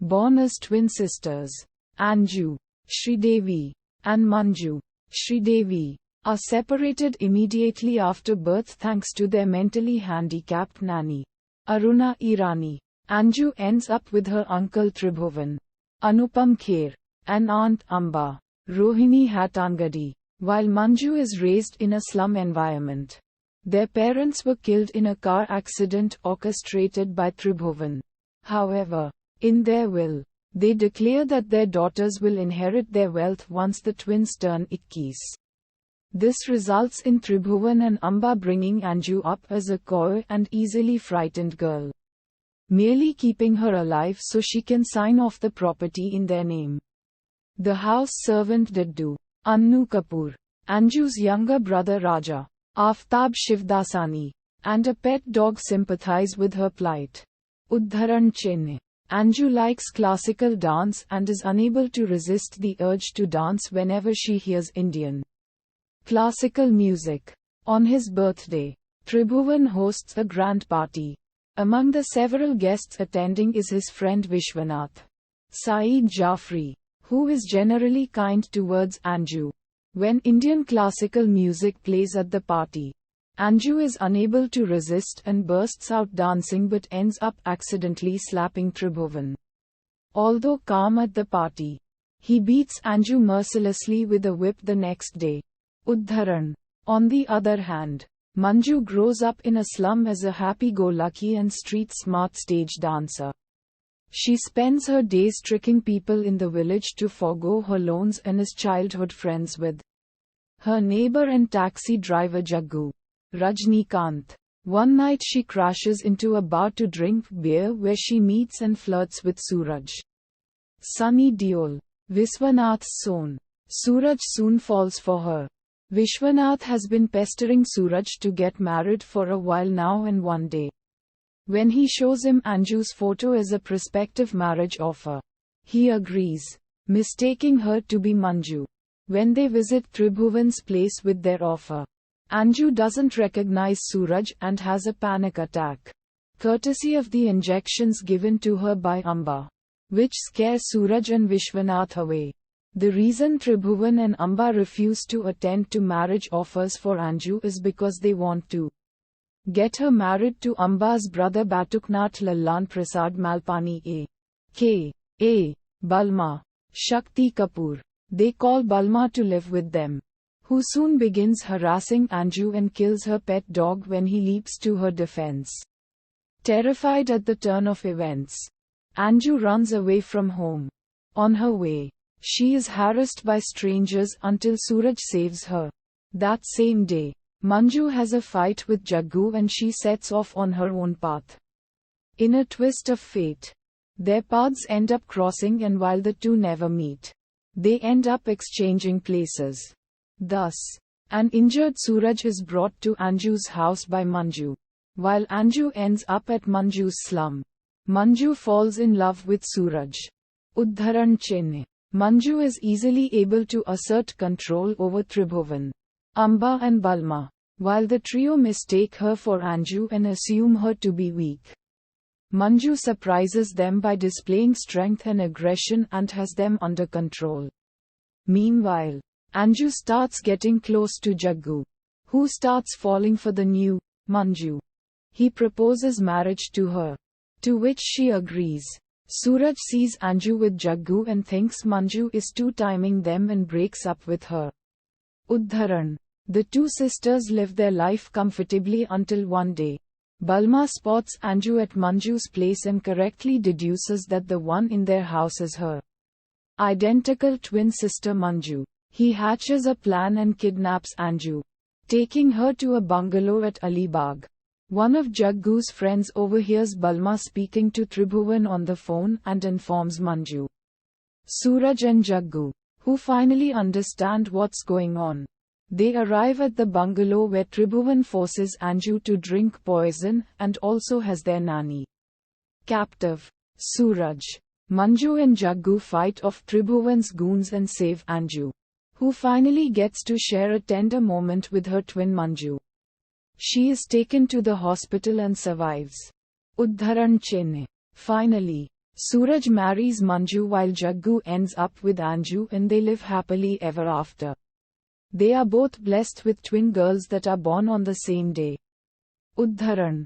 born as twin sisters, Anju, Sridevi, and Manju, Sridevi, are separated immediately after birth thanks to their mentally handicapped nanny, Aruna Irani. Anju ends up with her uncle Tribhuvan, Anupam Kher, and aunt Amba, Rohini Hatangadi, while Manju is raised in a slum environment. Their parents were killed in a car accident orchestrated by Tribhuvan. However, in their will, they declare that their daughters will inherit their wealth once the twins turn 21. This results in Tribhuvan and Amba bringing Anju up as a coy and easily frightened girl, merely keeping her alive so she can sign off the property in their name. The house servant Daddu, Annu Kapoor, Anju's younger brother Raja, Aftab Shivdasani, and a pet dog sympathize with her plight. Udharan Chinne. Anju likes classical dance and is unable to resist the urge to dance whenever she hears Indian classical music. On his birthday, Tribhuvan hosts a grand party. Among the several guests attending is his friend Vishwanath, Saeed Jafri, who is generally kind towards Anju. When Indian classical music plays at the party, Anju is unable to resist and bursts out dancing but ends up accidentally slapping Tribhuvan. Although calm at the party, he beats Anju mercilessly with a whip the next day. Udharan. On the other hand, Manju grows up in a slum as a happy-go-lucky and street-smart stage dancer. She spends her days tricking people in the village to forgo her loans and is childhood friends with her neighbor and taxi driver Jaggu, Rajnikant. One night she crashes into a bar to drink beer where she meets and flirts with Suraj, Sunny Deol, Vishwanath's son. Suraj soon falls for her. Vishwanath has been pestering Suraj to get married for a while now, and one day, when he shows him Anju's photo as a prospective marriage offer, he agrees, mistaking her to be Manju. When they visit Tribhuvan's place with their offer, Anju doesn't recognize Suraj and has a panic attack, courtesy of the injections given to her by Amba, which scare Suraj and Vishwanath away. The reason Tribhuvan and Amba refuse to attend to marriage offers for Anju is because they want to get her married to Amba's brother Batuknath Lallan Prasad Malpani a.k.a. Balma, Shakti Kapoor. They call Balma to live with them, who soon begins harassing Anju and kills her pet dog when he leaps to her defense. Terrified at the turn of events, Anju runs away from home. On her way, she is harassed by strangers until Suraj saves her. That same day, Manju has a fight with Jaggu and she sets off on her own path. In a twist of fate, their paths end up crossing, and while the two never meet, they end up exchanging places. Thus, an injured Suraj is brought to Anju's house by Manju. While Anju ends up at Manju's slum, Manju falls in love with Suraj. Udharan Chinne. Manju is easily able to assert control over Tribhuvan, Amba and Balma, while the trio mistake her for Anju and assume her to be weak. Manju surprises them by displaying strength and aggression and has them under control. Meanwhile, Anju starts getting close to Jaggu, who starts falling for the new Manju. He proposes marriage to her, to which she agrees. Suraj sees Anju with Jaggu and thinks Manju is two-timing them and breaks up with her. Udharan. The two sisters live their life comfortably until one day, Balma spots Anju at Manju's place and correctly deduces that the one in their house is her identical twin sister Manju. He hatches a plan and kidnaps Anju, taking her to a bungalow at Alibag. One of Jaggu's friends overhears Balma speaking to Tribhuvan on the phone and informs Manju, Suraj and Jaggu, who finally understand what's going on. They arrive at the bungalow where Tribhuvan forces Anju to drink poison and also has their nanny captive. Suraj, Manju and Jaggu fight off Tribhuvan's goons and save Anju, who finally gets to share a tender moment with her twin Manju. She is taken to the hospital and survives. Udharan Chinne. Finally, Suraj marries Manju while Jaggu ends up with Anju and they live happily ever after. They are both blessed with twin girls that are born on the same day. Uddharan.